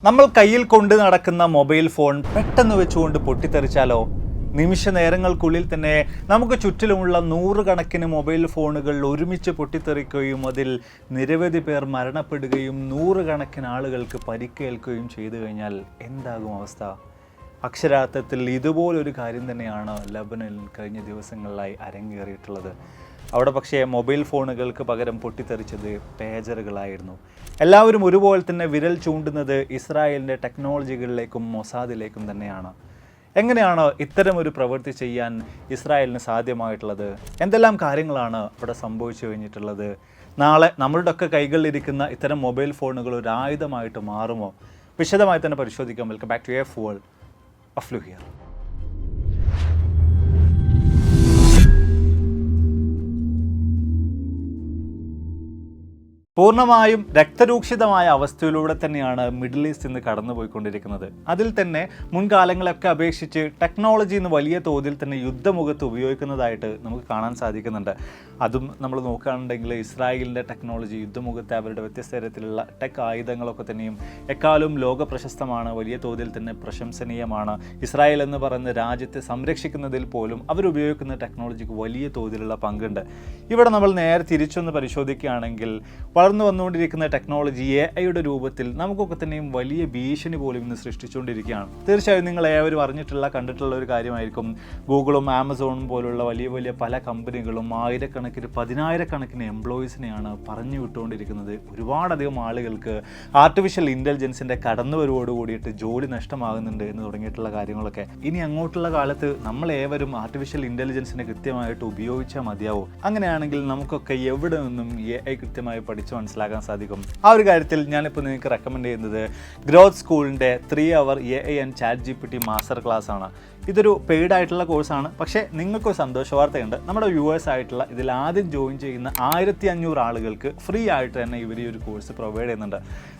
നമ്മൾ കയ്യിൽ കൊണ്ട് നടക്കുന്ന മൊബൈൽ ഫോൺ പെട്ടെന്ന് വെച്ചുകൊണ്ട് പൊട്ടിത്തെറിച്ചാലോ? നിമിഷ നേരങ്ങൾക്കുള്ളിൽ തന്നെ നമുക്ക് ചുറ്റിലുമുള്ള നൂറുകണക്കിന് മൊബൈൽ ഫോണുകൾ ഒരുമിച്ച് പൊട്ടിത്തെറിക്കുകയും അതിൽ നിരവധി പേർ മരണപ്പെടുകയും നൂറുകണക്കിന് ആളുകൾക്ക് പരിക്കേൽക്കുകയും ചെയ്തു കഴിഞ്ഞാൽ എന്താകും അവസ്ഥ? അക്ഷരാർത്ഥത്തിൽ ഇതുപോലൊരു കാര്യം തന്നെയാണ് ലബനനിൽ കഴിഞ്ഞ ദിവസങ്ങളിലായി അരങ്ങേറിയിട്ടുള്ളത്. അവിടെ പക്ഷേ മൊബൈൽ ഫോണുകൾക്ക് പകരം പൊട്ടിത്തെറിച്ചത് പേജറുകളായിരുന്നു. എല്ലാവരും ഒരുപോലെ തന്നെ വിരൽ ചൂണ്ടുന്നത് ഇസ്രായേലിൻ്റെ ടെക്നോളജികളിലേക്കും മൊസാദിലേക്കും തന്നെയാണ്. എങ്ങനെയാണ് ഇത്തരമൊരു പ്രവൃത്തി ചെയ്യാൻ ഇസ്രായേലിന് സാധ്യമായിട്ടുള്ളത്? എന്തെല്ലാം കാര്യങ്ങളാണ് അവിടെ സംഭവിച്ചു കഴിഞ്ഞിട്ടുള്ളത്? നാളെ നമ്മളുടെയൊക്കെ കൈകളിലിരിക്കുന്ന ഇത്തരം മൊബൈൽ ഫോണുകൾ ഒരു ആയുധമായിട്ട് മാറുമോ? വിശദമായി തന്നെ പരിശോധിക്കാം. Welcome back to F world. അഫ്ലു ഹിയർ. പൂർണ്ണമായും രക്തരൂക്ഷിതമായ അവസ്ഥയിലൂടെ തന്നെയാണ് മിഡിൽ ഈസ്റ്റ് ഇന്ന് കടന്നുപോയിക്കൊണ്ടിരിക്കുന്നത്. അതിൽ തന്നെ മുൻകാലങ്ങളൊക്കെ അപേക്ഷിച്ച് ടെക്നോളജി ഇന്ന് വലിയ തോതിൽ തന്നെ യുദ്ധമുഖത്ത് ഉപയോഗിക്കുന്നതായിട്ട് നമുക്ക് കാണാൻ സാധിക്കുന്നുണ്ട്. അതും നമ്മൾ നോക്കുകയാണെന്നുണ്ടെങ്കിൽ ഇസ്രായേലിൻ്റെ ടെക്നോളജി യുദ്ധമുഖത്തെ അവരുടെ വ്യത്യസ്ത തരത്തിലുള്ള ടെക് ആയുധങ്ങളൊക്കെ തന്നെയും എക്കാലവും ലോക പ്രശസ്തമാണ്, വലിയ തോതിൽ തന്നെ പ്രശംസനീയമാണ്. ഇസ്രായേൽ എന്ന് പറയുന്ന രാജ്യത്തെ സംരക്ഷിക്കുന്നതിൽ പോലും അവരുപയോഗിക്കുന്ന ടെക്നോളജിക്ക് വലിയ തോതിലുള്ള പങ്കുണ്ട്. ഇവിടെ നമ്മൾ നേരെ തിരിച്ചൊന്ന് പരിശോധിക്കുകയാണെങ്കിൽ വളർന്നു വന്നുകൊണ്ടിരിക്കുന്ന ടെക്നോളജി AI രൂപത്തിൽ നമുക്കൊക്കെ തന്നെയും വലിയ ഭീഷണി പോലും ഇന്ന് സൃഷ്ടിച്ചുകൊണ്ടിരിക്കുകയാണ്. തീർച്ചയായും നിങ്ങൾ ഏവരും കണ്ടിട്ടുള്ള ഒരു കാര്യമായിരിക്കും. ഗൂഗിളും ആമസോണും പോലുള്ള വലിയ വലിയ പല കമ്പനികളും ആയിരക്കണക്കിന് പതിനായിരക്കണക്കിന് എംപ്ലോയീസിനെയാണ് പറഞ്ഞു വിട്ടുകൊണ്ടിരിക്കുന്നത്. ഒരുപാടധികം ആളുകൾക്ക് ആർട്ടിഫിഷ്യൽ ഇൻ്റലിജൻസിൻ്റെ കടന്നുവരവോട് കൂടിയിട്ട് ജോലി നഷ്ടമാകുന്നുണ്ട് എന്ന് തുടങ്ങിയിട്ടുള്ള കാര്യങ്ങളൊക്കെ. ഇനി അങ്ങോട്ടുള്ള കാലത്ത് നമ്മൾ ഏവരും ആർട്ടിഫിഷ്യൽ ഇൻ്റലിജൻസിനെ കൃത്യമായിട്ട് ഉപയോഗിച്ചാൽ മതിയാവും. അങ്ങനെയാണെങ്കിൽ നമുക്കൊക്കെ എവിടെ നിന്നും AI കൃത്യമായി പഠിച്ച് മനസ്സിലാക്കാൻ സാധിക്കും. ആ ഒരു കാര്യത്തിൽ ഞാനിപ്പോൾ നിങ്ങൾക്ക് റെക്കമെൻഡ് ചെയ്യുന്നത് ഗ്രോത്ത് സ്കൂളിൻ്റെ 3 hour AI and ChatGPT master class ആണ്. ഇതൊരു പെയ്ഡ് ആയിട്ടുള്ള കോഴ്സാണ്. പക്ഷേ നിങ്ങൾക്കൊരു സന്തോഷ വാർത്തയുണ്ട്. നമ്മുടെ വ്യൂവേഴ്സ് ആയിട്ടുള്ള ഇതിൽ ആദ്യം ജോയിൻ ചെയ്യുന്ന 1500 ആളുകൾക്ക് ഫ്രീ ആയിട്ട് തന്നെ ഇവർ ഈ ഒരു കോഴ്സ് പ്രൊവൈഡ് ചെയ്യുന്നുണ്ട്.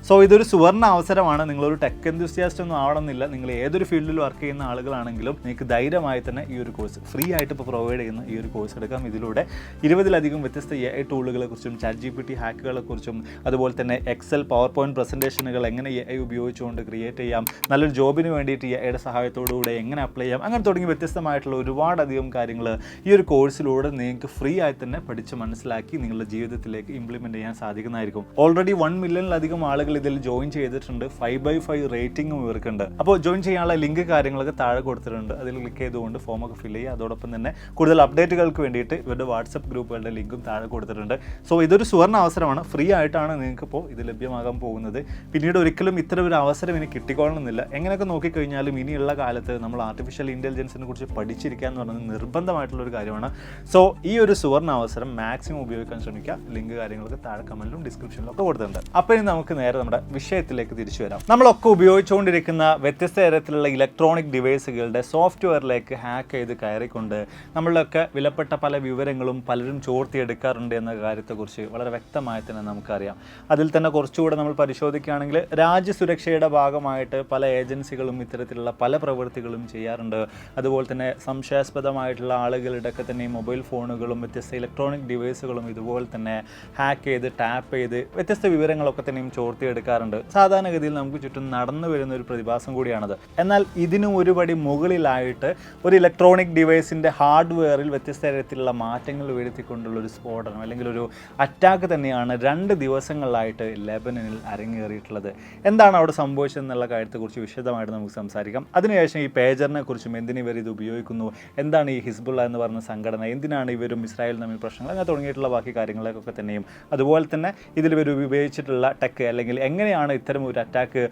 സോ ഇതൊരു സുവർണ്ണ അവസരമാണ്. നിങ്ങളൊരു ടെക് എന്തൂസിയാസ്റ്റ് ഒന്നും ആവണമെന്നില്ല. നിങ്ങൾ ഏതൊരു ഫീൽഡിൽ വർക്ക് ചെയ്യുന്ന ആളുകളാണെങ്കിലും നിങ്ങൾക്ക് ധൈര്യമായി തന്നെ ഈ ഒരു കോഴ്സ് ഫ്രീ ആയിട്ട് ഇപ്പോൾ പ്രൊവൈഡ് ചെയ്യുന്ന ഈ ഒരു കോഴ്സ് എടുക്കാം. ഇതിലൂടെ 20-ലധികം വ്യത്യസ്ത AI ടൂളുകളെ കുറിച്ചും ChatGPT ഹാക്കുകളെ കുറിച്ചും അതുപോലെ തന്നെ എക്സൽ പവർ പോയിന്റ് പ്രസൻറ്റേഷനുകൾ എങ്ങനെ AI ഉപയോഗിച്ചുകൊണ്ട് ക്രിയേറ്റ് ചെയ്യാം, നല്ലൊരു ജോബിന് വേണ്ടിയിട്ട് AI സഹായത്തോടുകൂടെ എങ്ങനെ അപ്ലൈ ചെയ്യാം, അങ്ങനെ തുടങ്ങി വ്യത്യസ്തമായിട്ടുള്ള ഒരുപാടധികം കാര്യങ്ങൾ ഈ ഒരു കോഴ്സിലൂടെ നിങ്ങൾക്ക് ഫ്രീ ആയി തന്നെ പഠിച്ച് മനസ്സിലാക്കി നിങ്ങളുടെ ജീവിതത്തിലേക്ക് ഇംപ്ലിമെൻറ്റ് ചെയ്യാൻ സാധിക്കുന്നതായിരിക്കും. ഓൾറെഡി 1 മില്യണിലധികം ആളുകൾ ഇതിൽ ജോയിൻ ചെയ്തിട്ടുണ്ട്. 5/5 റേറ്റിംഗും ഇവർക്കുണ്ട്. അപ്പോൾ ജോയിൻ ചെയ്യാനുള്ള ലിങ്ക് കാര്യങ്ങളൊക്കെ താഴെ കൊടുത്തിട്ടുണ്ട്. അതിൽ ക്ലിക്ക് ചെയ്തുകൊണ്ട് ഫോമൊക്കെ ഫില്ല് ചെയ്യുക. അതോടൊപ്പം തന്നെ കൂടുതൽ അപ്ഡേറ്റുകൾക്ക് വേണ്ടിയിട്ട് ഇവരുടെ വാട്സപ്പ് ഗ്രൂപ്പുകളുടെ ലിങ്കും താഴെ കൊടുത്തിട്ടുണ്ട്. സോ ഇതൊരു സുവർണ്ണ അവസരമാണ്. ഫ്രീ ആയിട്ടാണ് നിങ്ങൾക്കിപ്പോൾ ഇത് ലഭ്യമാകാൻ പോകുന്നത്. പിന്നീട് ഒരിക്കലും ഇത്തരം ഒരു അവസരം ഇനി കിട്ടിക്കൊള്ളണമെന്നില്ല. എങ്ങനെയൊക്കെ നോക്കിക്കഴിഞ്ഞാലും ഇനിയുള്ള കാലത്ത് നമ്മൾ ആർട്ടിഫിഷ്യൽ ഇൻ്റലിജൻസിനെ കുറിച്ച് പഠിച്ചിരിക്കുക എന്ന് പറയുന്നത് നിർബന്ധമായിട്ടുള്ളൊരു കാര്യമാണ്. സോ ഈ ഒരു സുവർണ്ണ അവസരം മാക്സിമം ഉപയോഗിക്കാൻ ശ്രമിക്കുക. ലിങ്ക് കാര്യങ്ങളൊക്കെ താഴെ കമൻറ്റിലും ഡിസ്ക്രിപ്ഷനിലും ഒക്കെ കൊടുത്തിട്ടുണ്ട്. അപ്പോൾ ഇനി നമുക്ക് നേരെ നമ്മുടെ വിഷയത്തിലേക്ക് തിരിച്ചു വരാം. നമ്മളൊക്കെ ഉപയോഗിച്ചുകൊണ്ടിരിക്കുന്ന വ്യത്യസ്ത തരത്തിലുള്ള ഇലക്ട്രോണിക് ഡിവൈസുകളുടെ സോഫ്റ്റ്വെയറിലേക്ക് ഹാക്ക് ചെയ്ത് കയറിക്കൊണ്ട് നമ്മളിലൊക്കെ വിലപ്പെട്ട പല വിവരങ്ങളും പലരും ചോർത്തിയെടുക്കാറുണ്ട് എന്ന കാര്യത്തെക്കുറിച്ച് വളരെ വ്യക്തമായി തന്നെ നമുക്കറിയാം. അതിൽ തന്നെ കുറച്ചുകൂടെ നമ്മൾ പരിശോധിക്കുകയാണെങ്കിൽ രാജ്യസുരക്ഷയുടെ ഭാഗമായിട്ട് പല ഏജൻസികളും ഇത്തരത്തിലുള്ള പല പ്രവൃത്തികളും ചെയ്യാറുണ്ട്. അതുപോലെ തന്നെ സംശയാസ്പദമായിട്ടുള്ള ആളുകളുടെ ഒക്കെ തന്നെ മൊബൈൽ ഫോണുകളും വ്യത്യസ്ത ഇലക്ട്രോണിക് ഡിവൈസുകളും ഇതുപോലെ തന്നെ ഹാക്ക് ചെയ്ത് ടാപ്പ് ചെയ്ത് വ്യത്യസ്ത വിവരങ്ങളൊക്കെ തന്നെയും ചോർത്തിയെടുക്കാറുണ്ട്. സാധാരണഗതിയിൽ നമുക്ക് ചുറ്റും നടന്നു വരുന്ന ഒരു പ്രതിഭാസം കൂടിയാണത്. എന്നാൽ ഇതിനും ഒരുപടി മുകളിലായിട്ട് ഒരു ഇലക്ട്രോണിക് ഡിവൈസിൻ്റെ ഹാർഡ്വെയറിൽ വ്യത്യസ്ത തരത്തിലുള്ള മാറ്റങ്ങൾ വരുത്തിക്കൊണ്ടുള്ള ഒരു സ്ഫോടനം അല്ലെങ്കിൽ ഒരു അറ്റാക്ക് തന്നെയാണ് 2 ദിവസങ്ങളിലായിട്ട് ലെബനനിൽ അരങ്ങേറിയിട്ടുള്ളത്. എന്താണ് അവിടെ സംഭവിച്ചതെന്നുള്ള കാര്യത്തെക്കുറിച്ച് വിശദമായിട്ട് നമുക്ക് സംസാരിക്കാം. അതിനുശേഷം ഈ പേജറിനെ കുറിച്ചും എന്തിന് ഇവർ ഇത് ഉപയോഗിക്കുന്നു, എന്താണ് ഈ ഹിസ്ബുള്ള എന്ന് പറഞ്ഞ സംഘടന, എന്തിനാണ് ഇവരും ഇസ്രായേലും തമ്മിൽ പ്രശ്നങ്ങൾ, അങ്ങനെ തുടങ്ങിയിട്ടുള്ള ബാക്കി കാര്യങ്ങളൊക്കെ തന്നെയും അതുപോലെ തന്നെ ഇതിൽ ഇവർ ഉപയോഗിച്ചിട്ടുള്ള ടെക് അല്ലെങ്കിൽ എങ്ങനെയാണ് ഇത്തരം ഒരു അറ്റാക്ക്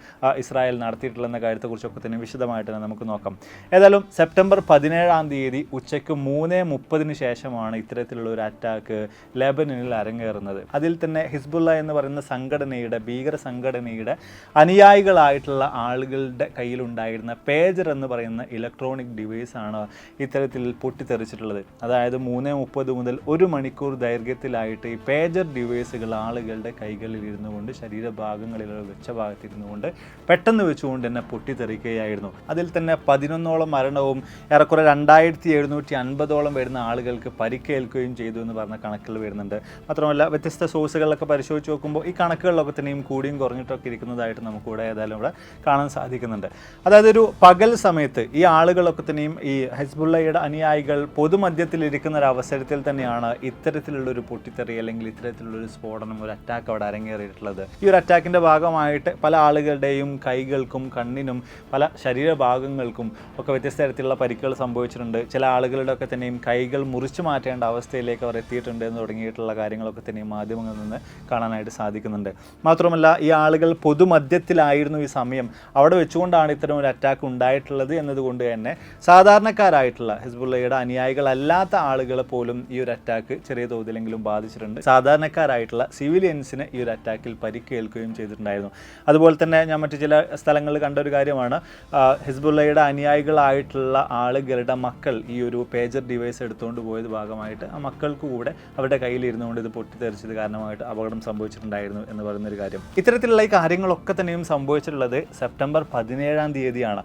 ഇസ്രായേൽ നടത്തിയിട്ടുള്ളതെന്ന കാര്യത്തെക്കുറിച്ചൊക്കെ തന്നെ വിശദമായിട്ട് തന്നെ നമുക്ക് നോക്കാം. ഏതായാലും സെപ്റ്റംബർ 17 ഉച്ചയ്ക്ക് 3:30 ശേഷമാണ് ഇത്തരത്തിലുള്ള ഒരു അറ്റാക്ക് ലെബനനിൽ അരങ്ങേറുന്നത്. അതിൽ തന്നെ ഹിസ്ബുള്ള എന്ന് പറയുന്ന സംഘടനയുടെ ഭീകര സംഘടനയുടെ അനുയായികളായിട്ടുള്ള ആളുകളുടെ കയ്യിലുണ്ടായിരുന്ന പേജർ എന്ന് പറയുന്ന ഇലക്ട്രോണിക് ഡിവൈസാണ് ഇത്തരത്തിൽ പൊട്ടിത്തെറിച്ചിട്ടുള്ളത്. അതായത് 3:30 മുതൽ 1 മണിക്കൂർ ദൈർഘ്യത്തിലായിട്ട് ഈ പേജർ ഡിവൈസുകൾ ആളുകളുടെ കൈകളിൽ ഇരുന്നു കൊണ്ട് ശരീരഭാഗങ്ങളിലുള്ള വെച്ച ഭാഗത്തിരുന്നു കൊണ്ട് പെട്ടെന്ന് വെച്ചുകൊണ്ട് തന്നെ പൊട്ടിത്തെറിക്കുകയായിരുന്നു. അതിൽ തന്നെ 11ഓളം മരണവും ഏറെക്കുറെ 2750ഓളം വരുന്ന ആളുകൾക്ക് പരിക്കേൽക്കുകയും ചെയ്തു എന്ന് പറഞ്ഞ കണക്കുകൾ വരുന്നുണ്ട്. മാത്രമല്ല വ്യത്യസ്ത സോഴ്സുകളിലൊക്കെ പരിശോധിച്ച് നോക്കുമ്പോൾ ഈ കണക്കുകളിലൊക്കെ തന്നെയും കൂടിയും കുറഞ്ഞിട്ടൊക്കെ ഇരിക്കുന്നതായിട്ട് നമുക്കിവിടെ ഏതായാലും ഇവിടെ കാണാൻ സാധിക്കുന്നുണ്ട്. അതായത് ഒരു പകൽ സമയത്ത് ഈ ആളുകളൊക്കെ തന്നെയും ഈ ഹെസ്ബുള്ളയുടെ അനുയായികൾ പൊതുമധ്യത്തിലിരിക്കുന്ന ഒരു അവസരത്തിൽ തന്നെയാണ് ഇത്തരത്തിലുള്ളൊരു പൊട്ടിത്തെറി അല്ലെങ്കിൽ ഇത്തരത്തിലുള്ളൊരു സ്ഫോടനം, ഒരു അറ്റാക്ക് അവിടെ അരങ്ങേറിയിട്ടുള്ളത്. ഈ ഒരു അറ്റാക്കിൻ്റെ ഭാഗമായിട്ട് പല ആളുകളുടെയും കൈകൾക്കും കണ്ണിനും പല ശരീരഭാഗങ്ങൾക്കും ഒക്കെ വ്യത്യസ്ത തരത്തിലുള്ള പരിക്കുകൾ സംഭവിച്ചിട്ടുണ്ട്. ചില ആളുകളുടെ ഒക്കെ തന്നെയും കൈകൾ മുറിച്ചു മാറ്റേണ്ട അവസ്ഥയിലേക്ക് അവർ എത്തിയിട്ടുണ്ട് എന്ന് തുടങ്ങിയിട്ടുള്ള കാര്യങ്ങളൊക്കെ തന്നെയും മാധ്യമങ്ങളിൽ നിന്ന് കാണാനായിട്ട് സാധിക്കുന്നുണ്ട്. മാത്രമല്ല ഈ ആളുകൾ പൊതുമധ്യത്തിലായിരുന്നു ഈ സമയം, അവിടെ വെച്ചുകൊണ്ടാണ് ഇത്തരം ഒരു അറ്റാക്ക് ഉണ്ടായിട്ടുള്ളത് എന്നതുകൊണ്ട് തന്നെ സാധാരണക്കാരായിട്ടുള്ള ഹെസ്ബുള്ളയുടെ അനുയായികളല്ലാത്ത ആളുകളെ പോലും ഈ ഒരു അറ്റാക്ക് ചെറിയ തോതിലെങ്കിലും ബാധിച്ചിട്ടുണ്ട്. സാധാരണക്കാരായിട്ടുള്ള സിവിലിയൻസിന് ഈ ഒരു അറ്റാക്കിൽ പരിക്കേൽക്കുകയും ചെയ്തിട്ടുണ്ടായിരുന്നു. അതുപോലെ തന്നെ ഞാൻ മറ്റു ചില സ്ഥലങ്ങളിൽ കണ്ട ഒരു കാര്യമാണ്, ഹെസ്ബുള്ളയുടെ അനുയായികളായിട്ടുള്ള ആളുകളുടെ മക്കൾ ഈ ഒരു പേജർ ഡിവൈസ് എടുത്തുകൊണ്ട് പോയത് ഭാഗമായിട്ട് ആ മക്കൾക്ക് കൂടെ അവരുടെ കയ്യിലിരുന്നുകൊണ്ട് ഇത് പൊട്ടിത്തെറിച്ചത് കാരണമായിട്ട് അപകടം സംഭവിച്ചിട്ടുണ്ടായിരുന്നു എന്ന് പറയുന്നൊരു കാര്യം. ഇത്തരത്തിലുള്ള ഈ കാര്യങ്ങളൊക്കെ തന്നെയും സംഭവിച്ചിട്ടുള്ളത് സെപ്റ്റംബർ 17-ാം തീയതിയാണ്.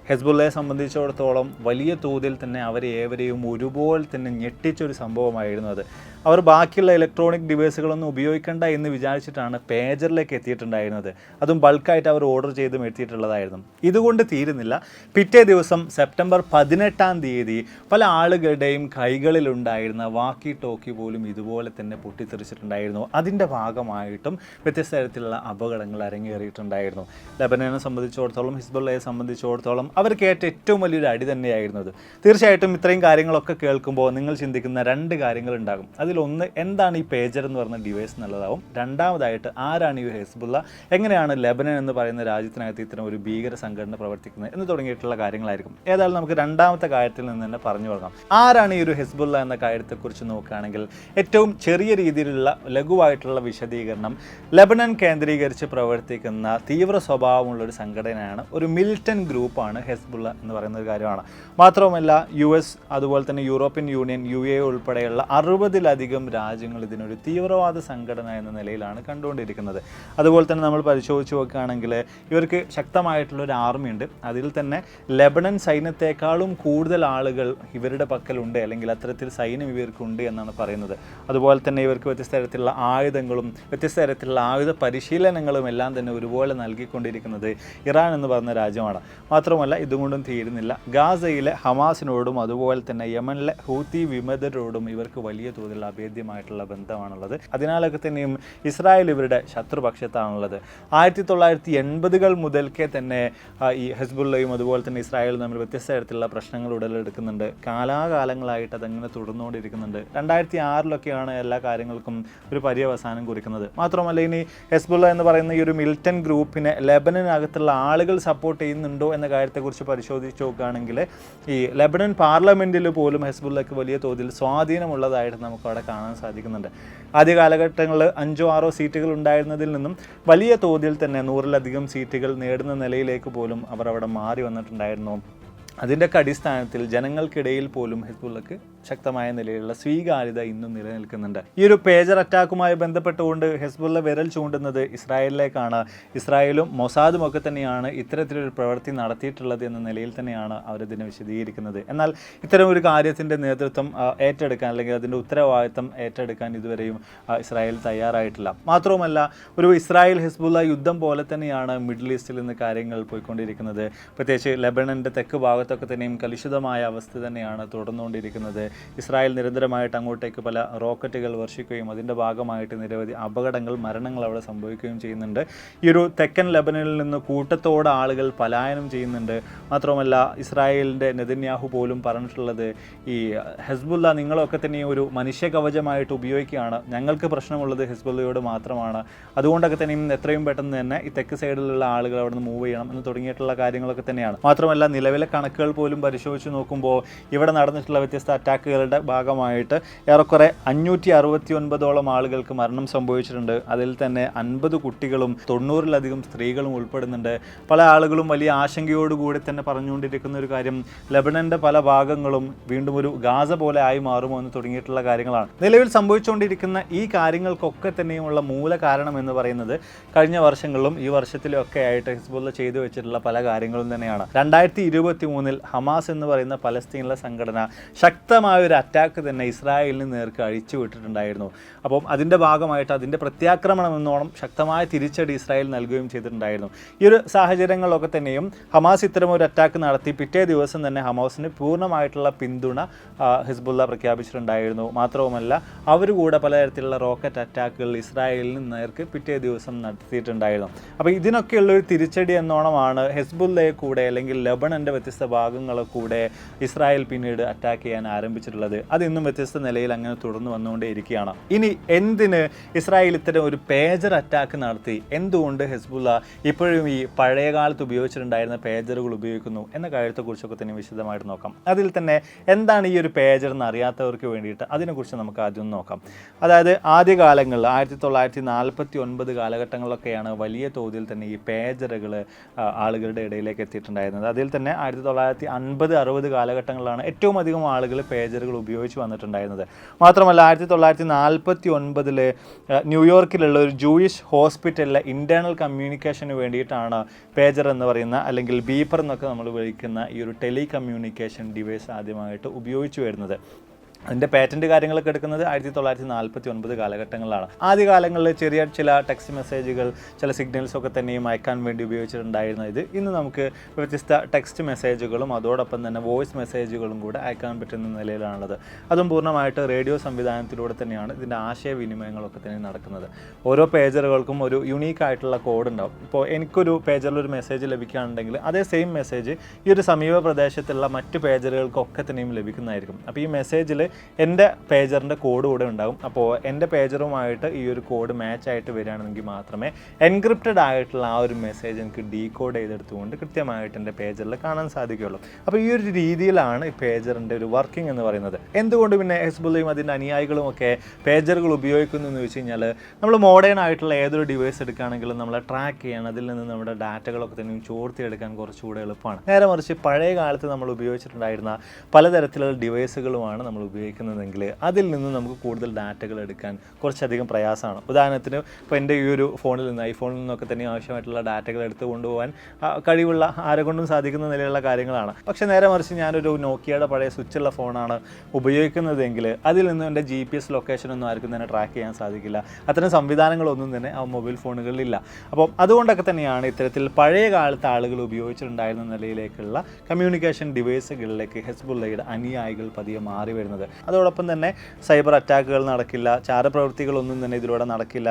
ഹെസ്ബുള്ളയെ സംബന്ധിച്ചിടത്തോളം വലിയ തോതിൽ തന്നെ അവരെ ഏവരെയും ഒരുപോലെ തന്നെ ഞെട്ടിച്ചൊരു സംഭവമായിരുന്നു അത്. അവർ ബാക്കിയുള്ള ഇലക്ട്രോണിക് ഡിവൈസുകളൊന്നും ഉപയോഗിക്കേണ്ട എന്ന് വിചാരിച്ചിട്ടാണ് പേജറിലേക്ക് എത്തിയിട്ടുണ്ടായിരുന്നത്. അതും ബൾക്കായിട്ട് അവർ ഓർഡർ ചെയ്ത് എത്തിയിട്ടുള്ളതായിരുന്നു. ഇതുകൊണ്ട് തീരുന്നില്ല. പിറ്റേ ദിവസം സെപ്റ്റംബർ 18-ാം തീയതി പല ആളുകളുടെയും കൈകളിലുണ്ടായിരുന്ന വാക്കി ടോക്കി പോലും ഇതുപോലെ തന്നെ പൊട്ടിത്തെറിച്ചിട്ടുണ്ടായിരുന്നു. അതിൻ്റെ ഭാഗമായിട്ടും വ്യത്യസ്ത തരത്തിലുള്ള അപകടങ്ങൾ അരങ്ങേറിയിട്ടുണ്ടായിരുന്നു. ലെബനനെ സംബന്ധിച്ചിടത്തോളം, ഹിസ്ബുള്ളയെ സംബന്ധിച്ചിടത്തോളം അവർക്ക് ഏറ്റവും വലിയൊരു അടി തന്നെയായിരുന്നത്. തീർച്ചയായിട്ടും ഇത്രയും കാര്യങ്ങളൊക്കെ കേൾക്കുമ്പോൾ നിങ്ങൾ ചിന്തിക്കുന്ന 2 കാര്യങ്ങളുണ്ടാകും. അതിലൊന്ന്, എന്താണ് ഈ പേജർ എന്ന് പറയുന്ന ഡിവൈസ് എന്നുള്ളതാവും. രണ്ടാമതായിട്ട്, ആരാണ് ഈ ഹെസ്ബുള്ള, എങ്ങനെയാണ് ലെബനൻ എന്ന് പറയുന്ന രാജ്യത്തിനകത്ത് ഇത്തരം ഒരു ഭീകര സംഘടന പ്രവർത്തിക്കുന്നത് എന്ന് തുടങ്ങിയിട്ടുള്ള കാര്യങ്ങളായിരിക്കും. ഏതായാലും നമുക്ക് രണ്ടാമത്തെ കാര്യത്തിൽ നിന്ന് തന്നെ പറഞ്ഞു തുടങ്ങാം. ആരാണ് ഈ ഒരു ഹെസ്ബുള്ള എന്ന കാര്യത്തെക്കുറിച്ച് നോക്കുകയാണെങ്കിൽ ഏറ്റവും ചെറിയ രീതിയിലുള്ള ലഘുവായിട്ടുള്ള വിശദീകരണം, ലെബനൻ കേന്ദ്രീകരിച്ച് പ്രവർത്തിക്കുന്ന തീവ്ര സ്വഭാവമുള്ളൊരു സംഘടനയാണ്, ഒരു മിലിറ്റൻ ഗ്രൂപ്പാണ് ഹെസ്ബുള്ള എന്ന് പറയുന്ന ഒരു കാര്യമാണ്. മാത്രവുമല്ല US അതുപോലെ തന്നെ യൂറോപ്യൻ യൂണിയൻ, UAE ഉൾപ്പെടെയുള്ള 60-ലധികം രാജ്യങ്ങൾ ഇതിനൊരു തീവ്രവാദ സംഘടന എന്ന നിലയിലാണ് കണ്ടുകൊണ്ടിരിക്കുന്നത്. അതുപോലെ തന്നെ നമ്മൾ പരിശോധിച്ച് നോക്കുകയാണെങ്കിൽ ഇവർക്ക് ശക്തമായിട്ടുള്ളൊരു ആർമി ഉണ്ട്. അതിൽ തന്നെ ലെബനൻ സൈന്യത്തെക്കാളും കൂടുതൽ ആളുകൾ ഇവരുടെ പക്കലുണ്ട്, അല്ലെങ്കിൽ അത്തരത്തിൽ സൈന്യം ഇവർക്കുണ്ട് എന്നാണ് പറയുന്നത്. അതുപോലെ തന്നെ ഇവർക്ക് വ്യത്യസ്ത തരത്തിലുള്ള ആയുധങ്ങളും വ്യത്യസ്ത തരത്തിലുള്ള ആയുധ പരിശീലനങ്ങളും എല്ലാം തന്നെ ഒരുപോലെ നൽകിക്കൊണ്ടിരിക്കുന്നത് ഇറാൻ എന്ന് പറയുന്ന രാജ്യമാണ്. മാത്രമല്ല ഇതുകൊണ്ടും തീരുന്നില്ല, ഗാസയിലെ ഹമാസിനോടും അതുപോലെ തന്നെ യമനിലെ ഹൂത്തി വിമതരോടും ഇവർക്ക് വലിയ തോതിലുള്ള അഭേദ്യമായിട്ടുള്ള ബന്ധമാണുള്ളത്. അതിനാലൊക്കെ തന്നെയും ഇസ്രായേൽ ഇവരുടെ ശത്രുപക്ഷത്താണുള്ളത്. 1980-കൾ മുതൽക്കേ തന്നെ ഈ ഹെസ്ബുള്ളയും അതുപോലെ തന്നെ ഇസ്രായേലും തമ്മിൽ വ്യത്യസ്ത തരത്തിലുള്ള പ്രശ്നങ്ങൾ ഉടലെടുക്കുന്നുണ്ട്. കാലാകാലങ്ങളായിട്ട് അതങ്ങനെ തുടർന്നുകൊണ്ടിരിക്കുന്നുണ്ട്. 2006-ലൊക്കെയാണ് എല്ലാ കാര്യങ്ങൾക്കും ഒരു പര്യവസാനം കുറിക്കുന്നത്. മാത്രമല്ല ഇനി ഹെസ്ബുള്ള എന്ന് പറയുന്ന ഈ ഒരു മിലിറ്റൻ ഗ്രൂപ്പിനെ ലെബനനകത്തുള്ള ആളുകൾ സപ്പോർട്ട് ചെയ്യുന്നുണ്ടോ എന്ന കാര്യത്തെക്കുറിച്ച് പരിശോധിച്ച് നോക്കുകയാണെങ്കിൽ ഈ ലെബനൻ പാർലമെൻറ്റിൽ പോലും ഹെസ്ബുള്ളയ്ക്ക് വലിയ തോതിൽ സ്വാധീനമുള്ളതായിട്ട് നമുക്ക് അവിടെ കാണാൻ സാധിക്കുന്നുണ്ട്. ആദ്യ കാലഘട്ടങ്ങളിൽ 5-6 സീറ്റുകൾ ഉണ്ടായിരുന്നതിൽ നിന്നും വലിയ തോതിൽ തന്നെ 100-ലധികം സീറ്റുകൾ നേടുന്ന നിലയിലേക്ക് പോലും അവർ അവിടെ മാറി വന്നിട്ടുണ്ടായിരുന്നു. അതിൻ്റെയൊക്കെ അടിസ്ഥാനത്തിൽ ജനങ്ങൾക്കിടയിൽ പോലും ഹെസ്ബുള്ളക്ക് ശക്തമായ നിലയിലുള്ള സ്വീകാര്യത ഇന്നും നിലനിൽക്കുന്നുണ്ട്. ഈ ഒരു പേജർ അറ്റാക്കുമായി ബന്ധപ്പെട്ടുകൊണ്ട് ഹെസ്ബുള്ള വിരൽ ചൂണ്ടുന്നത് ഇസ്രായേലിലേക്കാണ്. ഇസ്രായേലും മൊസാദും ഒക്കെ തന്നെയാണ് ഇത്തരത്തിലൊരു പ്രവൃത്തി നടത്തിയിട്ടുള്ളത് എന്ന നിലയിൽ തന്നെയാണ് അവരിതിനെ വിശദീകരിക്കുന്നത്. എന്നാൽ ഇത്തരം ഒരു കാര്യത്തിൻ്റെ നേതൃത്വം ഏറ്റെടുക്കാൻ അല്ലെങ്കിൽ അതിൻ്റെ ഉത്തരവാദിത്തം ഏറ്റെടുക്കാൻ ഇതുവരെയും ഇസ്രായേൽ തയ്യാറായിട്ടില്ല. മാത്രവുമല്ല ഒരു ഇസ്രായേൽ ഹെസ്ബുള്ള യുദ്ധം പോലെ തന്നെയാണ് മിഡിൽ ഈസ്റ്റിൽ നിന്ന് കാര്യങ്ങൾ പോയിക്കൊണ്ടിരിക്കുന്നത്. പ്രത്യേകിച്ച് ലെബനൻ്റെ തെക്ക് ഭാഗത്തൊക്കെ തന്നെയും കലുഷിതമായ അവസ്ഥ തന്നെയാണ് തുടർന്നുകൊണ്ടിരിക്കുന്നത്. ഇസ്രായേൽ നിരന്തരമായിട്ട് അങ്ങോട്ടേക്ക് പല റോക്കറ്റുകൾ വർഷിക്കുകയും അതിൻ്റെ ഭാഗമായിട്ട് നിരവധി അപകടങ്ങൾ, മരണങ്ങൾ അവിടെ സംഭവിക്കുകയും ചെയ്യുന്നുണ്ട്. ഈ ഒരു തെക്കൻ ലെബനനിൽ നിന്ന് കൂട്ടത്തോടെ ആളുകൾ പലായനം ചെയ്യുന്നുണ്ട്. മാത്രമല്ല ഇസ്രായേലിൻ്റെ നെതന്യാഹു പോലും പറഞ്ഞിട്ടുള്ളത് ഈ ഹെസ്ബുള്ള നിങ്ങളൊക്കെ തന്നെ ഒരു മനുഷ്യ കവചമായിട്ട് ഉപയോഗിക്കുകയാണ്, ഞങ്ങൾക്ക് പ്രശ്നമുള്ളത് ഹെസ്ബുള്ളയോട് മാത്രമാണ്, അതുകൊണ്ടൊക്കെ തന്നെയും എത്രയും പെട്ടെന്ന് തന്നെ ഈ തെക്ക് സൈഡിലുള്ള ആളുകൾ അവിടെ നിന്ന് മൂവ് ചെയ്യണം എന്ന് തുടങ്ങിയിട്ടുള്ള കാര്യങ്ങളൊക്കെ തന്നെയാണ്. മാത്രമല്ല നിലവിലെ കണക്കുകൾ പോലും പരിശോധിച്ച് നോക്കുമ്പോൾ ഇവിടെ നടന്നിട്ടുള്ള വ്യത്യസ്ത അറ്റാക്കുകളുടെ ഭാഗമായിട്ട് ഏറെക്കുറെ 569ഓളം ആളുകൾക്ക് മരണം സംഭവിച്ചിട്ടുണ്ട്. അതിൽ തന്നെ 50 കുട്ടികളും 90-ലധികം സ്ത്രീകളും ഉൾപ്പെടുന്നുണ്ട്. പല ആളുകളും വലിയ ആശങ്കയോടുകൂടി തന്നെ പറഞ്ഞുകൊണ്ടിരിക്കുന്ന ഒരു കാര്യം, ലെബനന്റെ പല ഭാഗങ്ങളും വീണ്ടും ഒരു ഗാസ പോലെ ആയി മാറുമോ എന്ന് തുടങ്ങിയിട്ടുള്ള കാര്യങ്ങളാണ്. നിലവിൽ സംഭവിച്ചുകൊണ്ടിരിക്കുന്ന ഈ കാര്യങ്ങൾക്കൊക്കെ തന്നെയുമുള്ള മൂല കാരണം എന്ന് പറയുന്നത് കഴിഞ്ഞ വർഷങ്ങളിലും ഈ വർഷത്തിലും ഒക്കെ ആയിട്ട് ഹിസ്ബുള്ള ചെയ്തു വെച്ചിട്ടുള്ള പല കാര്യങ്ങളും തന്നെയാണ്. 2023 ഹമാസ് എന്ന് പറയുന്ന പലസ്തീനിലെ സംഘടന ശക്തമായ ഒരു അറ്റാക്ക് തന്നെ ഇസ്രായേലിന് നേർക്ക് അഴിച്ചു വിട്ടിട്ടുണ്ടായിരുന്നു. അപ്പം അതിൻ്റെ ഭാഗമായിട്ട് അതിൻ്റെ പ്രത്യാക്രമണം എന്നോണം ശക്തമായ തിരിച്ചടി ഇസ്രായേൽ നൽകുകയും ചെയ്തിട്ടുണ്ടായിരുന്നു. ഈ ഒരു സാഹചര്യങ്ങളിലൊക്കെ തന്നെയും ഹമാസ് ഇത്തരം ഒരു അറ്റാക്ക് നടത്തി പിറ്റേ ദിവസം തന്നെ ഹമാസിന് പൂർണ്ണമായിട്ടുള്ള പിന്തുണ ഹിസ്ബുള്ള പ്രഖ്യാപിച്ചിട്ടുണ്ടായിരുന്നു. മാത്രവുമല്ല അവർ കൂടെ പലതരത്തിലുള്ള റോക്കറ്റ് അറ്റാക്കുകൾ ഇസ്രായേലിന് നേർക്ക് പിറ്റേ ദിവസം നടത്തിയിട്ടുണ്ടായിരുന്നു. അപ്പോൾ ഇതിനൊക്കെയുള്ളൊരു തിരിച്ചടി എന്നോണമാണ് ഹിസ്ബുള്ളയെ കൂടെ അല്ലെങ്കിൽ ലെബണൻ്റെ വ്യത്യസ്ത ഭാഗങ്ങളെ കൂടെ ഇസ്രായേൽ പിന്നീട് അറ്റാക്ക് ചെയ്യാൻ ആരംഭിച്ചിട്ടുള്ളത്. അതിന്നും വ്യത്യസ്ത നിലയിൽ അങ്ങനെ തുടർന്ന് വന്നുകൊണ്ടേയിരിക്കുകയാണ്. ഇനി എന്തിന് ഇസ്രായേൽ ഇത്തരം ഒരു പേജർ അറ്റാക്ക് നടത്തി, എന്തുകൊണ്ട് ഹിസ്ബുള്ള ഇപ്പോഴും ഈ പഴയ കാലത്ത് ഉപയോഗിച്ചിട്ടുണ്ടായിരുന്ന പേജറുകൾ ഉപയോഗിക്കുന്നു എന്ന കാര്യത്തെക്കുറിച്ചൊക്കെ തന്നെ വിശദമായിട്ട് നോക്കാം. അതിൽ തന്നെ എന്താണ് ഈ ഒരു പേജർ എന്ന് അറിയാത്തവർക്ക് വേണ്ടിയിട്ട് അതിനെക്കുറിച്ച് നമുക്ക് ആദ്യം നോക്കാം. അതായത് ആദ്യകാലങ്ങളിൽ 1949 കാലഘട്ടങ്ങളിലൊക്കെയാണ് വലിയ തോതിൽ തന്നെ ഈ പേജറുകൾ ആളുകളുടെ ഇടയിലേക്ക് എത്തിയിട്ടുണ്ടായിരുന്നത്. അതിൽ തന്നെ 1950-60 കാലഘട്ടങ്ങളിലാണ് ഏറ്റവും അധികം ആളുകൾ പേജറുകൾ ഉപയോഗിച്ച് വന്നിട്ടുണ്ടായിരുന്നത്. മാത്രമല്ല 1949 ന്യൂയോർക്കിലുള്ള ഒരു ജൂയിഷ് ഹോസ്പിറ്റലിലെ ഇൻറ്റേർണൽ കമ്മ്യൂണിക്കേഷന് വേണ്ടിയിട്ടാണ് പേജർ എന്ന് പറയുന്ന അല്ലെങ്കിൽ ബീപ്പർ എന്നൊക്കെ നമ്മൾ വിളിക്കുന്ന ഈ ഒരു ടെലി കമ്മ്യൂണിക്കേഷൻ ഡിവൈസ് ആദ്യമായിട്ട് ഉപയോഗിച്ച് വരുന്നത്. അതിൻ്റെ പാറ്റൻറ്റ് കാര്യങ്ങളൊക്കെ എടുക്കുന്നത് 1949 കാലഘട്ടങ്ങളിലാണ്. ആദ്യകാലങ്ങളിൽ ചെറിയ ചില ടെക്സ്റ്റ് മെസ്സേജുകൾ, ചില സിഗ്നൽസൊക്കെ തന്നെയും അയക്കാൻ വേണ്ടി ഉപയോഗിച്ചിട്ടുണ്ടായിരുന്ന ഇത് ഇന്ന് നമുക്ക് വ്യത്യസ്ത ടെക്സ്റ്റ് മെസ്സേജുകളും അതോടൊപ്പം തന്നെ വോയിസ് മെസ്സേജുകളും കൂടെ അയക്കാൻ പറ്റുന്ന നിലയിലാണുള്ളത്. അതും പൂർണ്ണമായിട്ട് റേഡിയോ സംവിധാനത്തിലൂടെ തന്നെയാണ് ഇതിൻ്റെ ആശയവിനിമയങ്ങളൊക്കെ തന്നെ നടക്കുന്നത്. ഓരോ പേജറുകൾക്കും ഒരു യുണീക്ക് ആയിട്ടുള്ള കോഡ് ഉണ്ടാവും. ഇപ്പോൾ എനിക്കൊരു പേജറിൽ ഒരു മെസ്സേജ് ലഭിക്കുകയാണെന്നുണ്ടെങ്കിൽ അതേ സെയിം മെസ്സേജ് ഈ ഒരു സമീപ പ്രദേശത്തുള്ള മറ്റ് പേജറുകൾക്കൊക്കെ തന്നെയും ലഭിക്കുന്നതായിരിക്കും. അപ്പോൾ ഈ മെസ്സേജിൽ എൻ്റെ പേജറിൻ്റെ കോഡ് കൂടെ ഉണ്ടാകും. അപ്പോൾ എൻ്റെ പേജറുമായിട്ട് ഈ ഒരു കോഡ് മാച്ച് ആയിട്ട് വരികയാണെങ്കിൽ മാത്രമേ എൻക്രിപ്റ്റഡ് ആയിട്ടുള്ള ആ ഒരു മെസ്സേജ് എനിക്ക് ഡീകോഡ് ചെയ്തെടുത്തുകൊണ്ട് കൃത്യമായിട്ട് എൻ്റെ പേജറിൽ കാണാൻ സാധിക്കുകയുള്ളൂ. അപ്പോൾ ഈ ഒരു രീതിയിലാണ് ഈ പേജറിൻ്റെ ഒരു വർക്കിംഗ് എന്ന് പറയുന്നത്. എന്തുകൊണ്ട് പിന്നെ ഹിസ്ബുള്ളയും അതിൻ്റെ അനുയായികളും ഒക്കെ പേജറുകൾ ഉപയോഗിക്കുന്നു എന്ന് വെച്ച് കഴിഞ്ഞാൽ, നമ്മൾ മോഡേൺ ആയിട്ടുള്ള ഏതൊരു ഡിവൈസ് എടുക്കുകയാണെങ്കിലും നമ്മളെ ട്രാക്ക് ചെയ്യാൻ, അതിൽ നിന്ന് നമ്മുടെ ഡാറ്റകളൊക്കെ തന്നെ ചോർത്തിയെടുക്കാൻ കുറച്ചുകൂടെ എളുപ്പമാണ്. നേരെ മറിച്ച് പഴയ കാലത്ത് നമ്മൾ ഉപയോഗിച്ചിട്ടുണ്ടായിരുന്ന പലതരത്തിലുള്ള ഡിവൈസുകളുമാണ് നമ്മൾ ഉപയോഗിക്കുന്നതെങ്കിൽ അതിൽ നിന്ന് നമുക്ക് കൂടുതൽ ഡാറ്റകൾ എടുക്കാൻ കുറച്ചധികം പ്രയാസമാണ്. ഉദാഹരണത്തിന് ഇപ്പോൾ എൻ്റെ ഈ ഒരു ഫോണിൽ നിന്ന്, ഐഫോണിൽ നിന്നൊക്കെ തന്നെ ആവശ്യമായിട്ടുള്ള ഡാറ്റകൾ എടുത്ത് കൊണ്ടുപോകാൻ കഴിവുള്ള ആരെക്കൊണ്ടും സാധിക്കുന്ന നിലയിലുള്ള കാര്യങ്ങളാണ്. പക്ഷേ നേരെ മറിച്ച് ഞാനൊരു നോക്കിയയുടെ പഴയ സ്വിച്ചുള്ള ഫോണാണ് ഉപയോഗിക്കുന്നതെങ്കിൽ അതിൽ നിന്ന് എൻ്റെ GPS ലൊക്കേഷനൊന്നും ആർക്കും തന്നെ ട്രാക്ക് ചെയ്യാൻ സാധിക്കില്ല. അത്തരം സംവിധാനങ്ങളൊന്നും തന്നെ ആ മൊബൈൽ ഫോണുകളിലില്ല. അപ്പോൾ അതുകൊണ്ടൊക്കെ തന്നെയാണ് ഇത്തരത്തിൽ പഴയ കാലത്ത് ആളുകൾ ഉപയോഗിച്ചിട്ടുണ്ടായിരുന്ന നിലയിലേക്കുള്ള കമ്മ്യൂണിക്കേഷൻ ഡിവൈസുകളിലേക്ക് ഹിസ്ബുള്ളയുടെ അനുയായികൾ പതിയെ മാറി വരുന്നത്. അതോടൊപ്പം തന്നെ സൈബർ അറ്റാക്കുകൾ നടക്കില്ല, ചാരപ്രവൃത്തികളൊന്നും തന്നെ ഇതിലൂടെ നടക്കില്ല,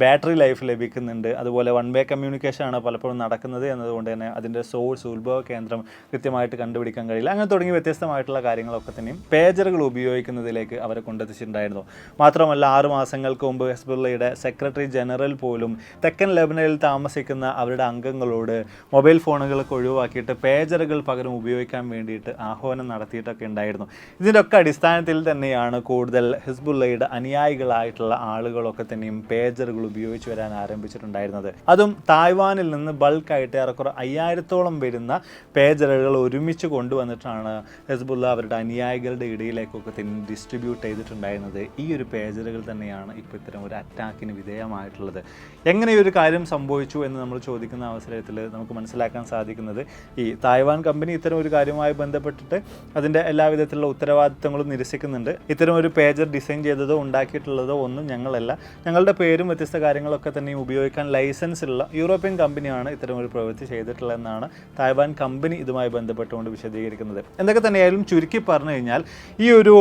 ബാറ്ററി ലൈഫ് ലഭിക്കുന്നുണ്ട്. അതുപോലെ വൺ വേ കമ്മ്യൂണിക്കേഷനാണ് പലപ്പോഴും നടക്കുന്നത് എന്നതുകൊണ്ട് തന്നെ അതിൻ്റെ സോഴ്സ്, ഉത്ഭവ കേന്ദ്രം കൃത്യമായിട്ട് കണ്ടുപിടിക്കാൻ കഴിയില്ല. അങ്ങനെ തുടങ്ങി വ്യത്യസ്തമായിട്ടുള്ള കാര്യങ്ങളൊക്കെ തന്നെയും പേജറുകൾ ഉപയോഗിക്കുന്നതിലേക്ക് അവരെ കൊണ്ടെത്തിച്ചിട്ടുണ്ടായിരുന്നു. മാത്രമല്ല 6 മാസങ്ങൾക്ക് മുമ്പ് ഹിസ്ബുള്ളയുടെ സെക്രട്ടറി ജനറൽ പോലും തെക്കൻ ലെബനനിൽ താമസിക്കുന്ന അവരുടെ അംഗങ്ങളോട് മൊബൈൽ ഫോണുകളൊക്കെ ഒഴിവാക്കിയിട്ട് പേജറുകൾ പകരം ഉപയോഗിക്കാൻ വേണ്ടിയിട്ട് ആഹ്വാനം നടത്തിയിട്ടൊക്കെ ഉണ്ടായിരുന്നു. ഇതിൻ്റെയൊക്കെ അടിസ്ഥാനത്തിൽ തന്നെയാണ് കൂടുതൽ ഹിസ്ബുള്ളയുടെ അനുയായികളായിട്ടുള്ള ആളുകളൊക്കെ തന്നെയും പേജറുകൾ ഉപയോഗിച്ച് വരാൻ ആരംഭിച്ചിട്ടുണ്ടായിരുന്നത്. അതും തായ്വാനിൽ നിന്ന് ബൾക്കായിട്ട് ഏറെക്കുറെ 5000-ഓളം വരുന്ന പേജറുകൾ ഒരുമിച്ച് കൊണ്ടുവന്നിട്ടാണ് ഹിസ്ബുള്ള അവരുടെ അനുയായികളുടെ ഇടയിലേക്കൊക്കെ തന്നെ ഡിസ്ട്രിബ്യൂട്ട് ചെയ്തിട്ടുണ്ടായിരുന്നത്. ഈ ഒരു പേജറുകൾ തന്നെയാണ് ഇപ്പോൾ ഇത്തരം ഒരു അറ്റാക്കിന് വിധേയമായിട്ടുള്ളത്. എങ്ങനെ ഒരു കാര്യം സംഭവിച്ചു എന്ന് നമ്മൾ ചോദിക്കുന്ന അവസരത്തിൽ നമുക്ക് മനസ്സിലാക്കാൻ സാധിക്കുന്നത്, ഈ തായ്വാൻ കമ്പനി ഇത്തരം ഒരു കാര്യവുമായി ബന്ധപ്പെട്ടിട്ട് അതിൻ്റെ എല്ലാവിധത്തിലുള്ള ഉത്തരവാദിത്തങ്ങളും നിരസിക്കുന്നുണ്ട്. ഇത്തരം ഒരു പേജർ ഡിസൈൻ ചെയ്തതോ ഉണ്ടാക്കിയിട്ടുള്ളതോ ഒന്നും ഞങ്ങളല്ല, ഞങ്ങളുടെ പേരും വ്യത്യസ്ത കാര്യങ്ങളൊക്കെ തന്നെ ഉപയോഗിക്കാൻ ലൈസൻസ് ഉള്ള യൂറോപ്യൻ കമ്പനിയാണ് ഇത്തരം ഒരു പ്രവൃത്തി ചെയ്തിട്ടുള്ളതെന്നാണ് തായ്വാൻ കമ്പനി ഇതുമായി ബന്ധപ്പെട്ടുകൊണ്ട് വിശദീകരിക്കുന്നത്. എന്തൊക്കെ തന്നെയായാലും ചുരുക്കി പറഞ്ഞു കഴിഞ്ഞാൽ ഈ ഒരു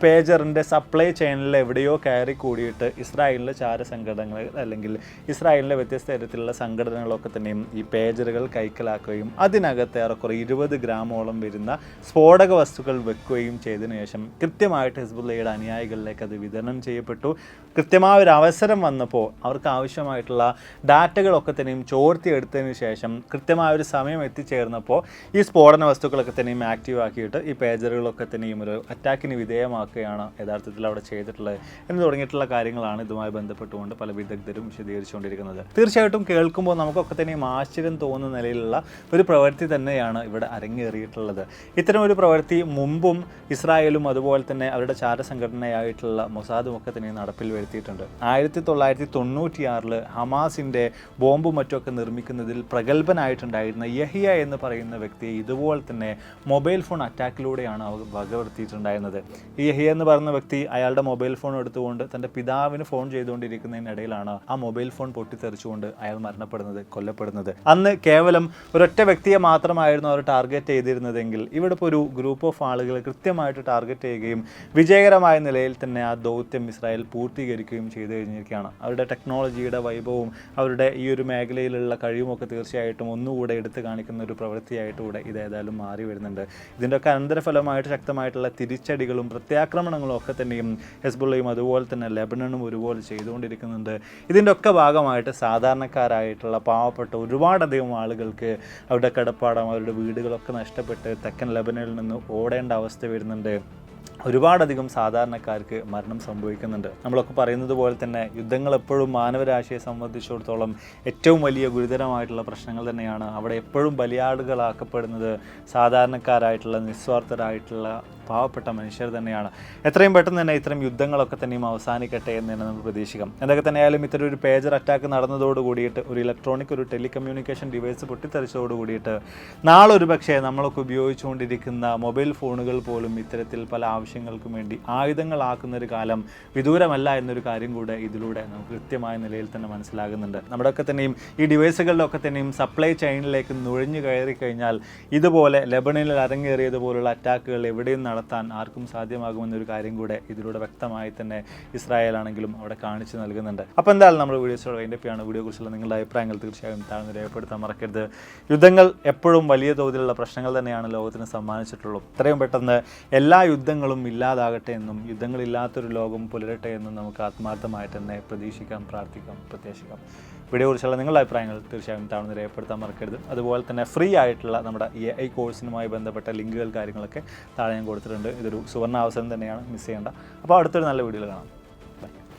പേജറിൻ്റെ സപ്ലൈ ചെയിനിൽ എവിടെയോ കയറി കൂടിയിട്ട് ഇസ്രായേലിലെ ചാരസംഘടനകൾ അല്ലെങ്കിൽ ഇസ്രായേലിലെ വ്യത്യസ്ത തരത്തിലുള്ള സംഘടനകളൊക്കെ തന്നെയും ഈ പേജറുകൾ കൈക്കലാക്കുകയും അതിനകത്ത് ഏറെക്കുറെ 20 ഗ്രാമോളം വരുന്ന സ്ഫോടക വസ്തുക്കൾ വെക്കുകയും ചെയ്തതിനു ശേഷം കൃത്യമായിട്ട് ഹിസ്ബുള്ളയുടെ അനുയായികളിലേക്ക് അത് വിതരണം ചെയ്യപ്പെട്ടു. കൃത്യമായ ഒരു അവസരം വന്നപ്പോൾ അവർക്ക് ആവശ്യമായിട്ടുള്ള ഡാറ്റകളൊക്കെ തന്നെയും ചോർത്തിയെടുത്തതിന് ശേഷം കൃത്യമായൊരു സമയം എത്തിച്ചേർന്നപ്പോൾ ഈ സ്ഫോടന വസ്തുക്കളൊക്കെ തന്നെയും ആക്റ്റീവ് ആക്കിയിട്ട് ഈ പേജറുകളൊക്കെ തന്നെയും ഒരു അറ്റാക്കിന് വിധേയമാക്കുകയാണ് യഥാർത്ഥത്തിൽ അവിടെ ചെയ്തിട്ടുള്ളത് എന്ന് തുടങ്ങിയിട്ടുള്ള കാര്യങ്ങളാണ് ഇതുമായി ബന്ധപ്പെട്ടുകൊണ്ട് പല വിദഗ്ധരും വിശദീകരിച്ചുകൊണ്ടിരിക്കുന്നത്. തീർച്ചയായിട്ടും കേൾക്കുമ്പോൾ നമുക്കൊക്കെ തന്നെയും ആശ്ചര്യം തോന്നുന്ന നിലയിലുള്ള ഒരു പ്രവൃത്തി തന്നെയാണ് ഇവിടെ അരങ്ങേറിയിട്ടുള്ളത്. ഇത്തരം ഒരു പ്രവൃത്തി മുമ്പും ഇസ്രായേലും അതുപോലെ തന്നെ അവരുടെ ചാരസംഘടനയായിട്ടുള്ള മൊസാദും ഒക്കെ തന്നെ നടപ്പിൽ വരുത്തിയിട്ടുണ്ട്. 1996 ഹമാസിൻ്റെ ബോംബും മറ്റുമൊക്കെ നിർമ്മിക്കുന്നതിൽ പ്രഗത്ഭനായിട്ടുണ്ടായിരുന്ന യഹിയ എന്ന് പറയുന്ന വ്യക്തിയെ ഇതുപോലെ തന്നെ മൊബൈൽ ഫോൺ അറ്റാക്കിലൂടെയാണ് അവർ വകവരുത്തിയിട്ടുണ്ടായിരുന്നത്. ഈ യഹിയ എന്ന് പറയുന്ന വ്യക്തി അയാളുടെ മൊബൈൽ ഫോൺ എടുത്തുകൊണ്ട് തൻ്റെ പിതാവിന് ഫോൺ ചെയ്തുകൊണ്ടിരിക്കുന്നതിനിടയിലാണ് ആ മൊബൈൽ ഫോൺ പൊട്ടിത്തെറിച്ചുകൊണ്ട് അയാൾ മരണപ്പെടുന്നത്, കൊല്ലപ്പെടുന്നത്. അന്ന് കേവലം ഒരൊറ്റ വ്യക്തിയെ മാത്രമായിരുന്നു അവർ ടാർഗറ്റ് ചെയ്തിരുന്നതെങ്കിൽ ഇവിടെ ഇപ്പോൾ ഒരു ഗ്രൂപ്പ് ഓഫ് ആളുകൾ കൃത്യമായിട്ട് ടാർഗറ്റ് ചെയ്യുകയും വിജയകരമായ നിലയിൽ തന്നെ ആ ദൗത്യം ഇസ്രായേൽ പൂർത്തീകരിക്കുകയും ചെയ്തു കഴിഞ്ഞിരിക്കുകയാണ്. അവരുടെ ടെക്നോളജിയുടെ വൈഭവവും അവരുടെ ഈ ഒരു മേഖലയിലുള്ള കഴിവുമൊക്കെ തീർച്ചയായിട്ടും ഒന്നുകൂടെ എടുത്തു കാണിക്കുന്ന ഒരു പ്രവൃത്തിയായിട്ടൂടെ ഇത് ഏതായാലും മാറി വരുന്നുണ്ട്. ഇതിൻ്റെയൊക്കെ അനന്തരഫലമായിട്ട് ശക്തമായിട്ടുള്ള തിരിച്ചടികളും പ്രത്യാക്രമണങ്ങളും ഒക്കെ തന്നെയും ഹെസ്ബുള്ളയും അതുപോലെ തന്നെ ലെബനനും ഒരുപോലെ ചെയ്തുകൊണ്ടിരിക്കുന്നുണ്ട്. ഇതിൻ്റെ ഒക്കെ ഭാഗമായിട്ട് സാധാരണക്കാരായിട്ടുള്ള പാവപ്പെട്ട ഒരുപാടധികം ആളുകൾക്ക് അവരുടെ കിടപ്പാടം, അവരുടെ വീടുകളൊക്കെ നഷ്ടപ്പെട്ട് തെക്കൻ ലെബനനിൽ നിന്ന് ഓടേണ്ട അവസ്ഥ വരുന്നുണ്ട്. ഒരുപാടധികം സാധാരണക്കാർക്ക് മരണം സംഭവിക്കുന്നുണ്ട്. നമ്മളൊക്കെ പറയുന്നത് പോലെ തന്നെ യുദ്ധങ്ങൾ എപ്പോഴും മാനവരാശിയെ സംബന്ധിച്ചിടത്തോളം ഏറ്റവും വലിയ ഗുരുതരമായിട്ടുള്ള പ്രശ്നങ്ങൾ തന്നെയാണ്. അവിടെ എപ്പോഴും ബലിയാടുകളാക്കപ്പെടുന്നത് സാധാരണക്കാരായിട്ടുള്ള നിസ്വാർത്ഥരായിട്ടുള്ള പാവപ്പെട്ട മനുഷ്യർ തന്നെയാണ്. എത്രയും പെട്ടെന്ന് തന്നെ ഇത്തരം യുദ്ധങ്ങളൊക്കെ തന്നെയും അവസാനിക്കട്ടെ എന്ന് തന്നെ നമുക്ക് പ്രതീക്ഷിക്കാം. എന്തൊക്കെ തന്നെയായാലും ഇത്തരം ഒരു പേജർ അറ്റാക്ക് നടന്നതോട് കൂടിയിട്ട് ഒരു ഇലക്ട്രോണിക് ഒരു ടെലികമ്മ്യൂണിക്കേഷൻ ഡിവൈസ് പൊട്ടിത്തെറിച്ചതോട് കൂടിയിട്ട് നാളെ ഒരു പക്ഷേ നമ്മളൊക്കെ ഉപയോഗിച്ചുകൊണ്ടിരിക്കുന്ന മൊബൈൽ ഫോണുകൾ പോലും ഇത്തരത്തിൽ പല ആവശ്യങ്ങൾക്കും വേണ്ടി ആയുധങ്ങളാക്കുന്ന ഒരു കാലം വിദൂരമല്ല എന്നൊരു കാര്യം കൂടെ ഇതിലൂടെ നമുക്ക് കൃത്യമായ നിലയിൽ തന്നെ മനസ്സിലാകുന്നുണ്ട്. നമ്മുടെയൊക്കെ തന്നെയും ഈ ഡിവൈസുകളുടെ ഒക്കെ തന്നെയും സപ്ലൈ ചെയിനിലേക്ക് നുഴഞ്ഞു കയറി കഴിഞ്ഞാൽ ഇതുപോലെ ലെബനനിൽ അരങ്ങേറിയതുപോലുള്ള അറ്റാക്കുകൾ എവിടെയും നടത്താൻ ആർക്കും സാധ്യമാകുമെന്നൊരു കാര്യം കൂടെ ഇതിലൂടെ വ്യക്തമായി തന്നെ ഇസ്രായേൽ ആണെങ്കിലും അവിടെ കാണിച്ചു നൽകുന്നുണ്ട്. അപ്പോൾ എന്തായാലും നമ്മൾ വീഡിയോസോട് വൈൻഡപ്പിയാണ്. വീഡിയോയെക്കുറിച്ചുള്ള നിങ്ങളുടെ അഭിപ്രായങ്ങൾ തീർച്ചയായും താഴ്ന്ന് രേഖപ്പെടുത്താൻ മറക്കരുത്. യുദ്ധങ്ങൾ എപ്പോഴും വലിയ തോതിലുള്ള പ്രശ്നങ്ങൾ തന്നെയാണ് ലോകത്തിന് സമ്മാനിച്ചിട്ടുള്ളത്. ഇത്രയും പെട്ടെന്ന് എല്ലാ യുദ്ധങ്ങളും ഇല്ലാതാകട്ടെ എന്നും യുദ്ധങ്ങളില്ലാത്തൊരു ലോകം പുലരട്ടെ എന്നും നമുക്ക് ആത്മാർത്ഥമായിട്ട് തന്നെ പ്രതീക്ഷിക്കാം, പ്രാർത്ഥിക്കാം, പ്രത്യാശിക്കാം. വീഡിയോയെക്കുറിച്ചുള്ള നിങ്ങളുടെ അഭിപ്രായങ്ങൾ തീർച്ചയായും താഴ്ന്ന് രേഖപ്പെടുത്താൻ മറക്കരുത്. അതുപോലെ തന്നെ ഫ്രീ ആയിട്ടുള്ള നമ്മുടെ AI കോഴ്സിനുമായി ബന്ധപ്പെട്ട ലിങ്കുകൾ കാര്യങ്ങളൊക്കെ താഴെ ഞാൻ കൊടുത്തിട്ടുണ്ട്. ഇതൊരു സുവർണ്ണ അവസരം തന്നെയാണ്, മിസ് ചെയ്യേണ്ട. അപ്പോൾ അടുത്തൊരു നല്ല വീഡിയോയിൽ കാണാം.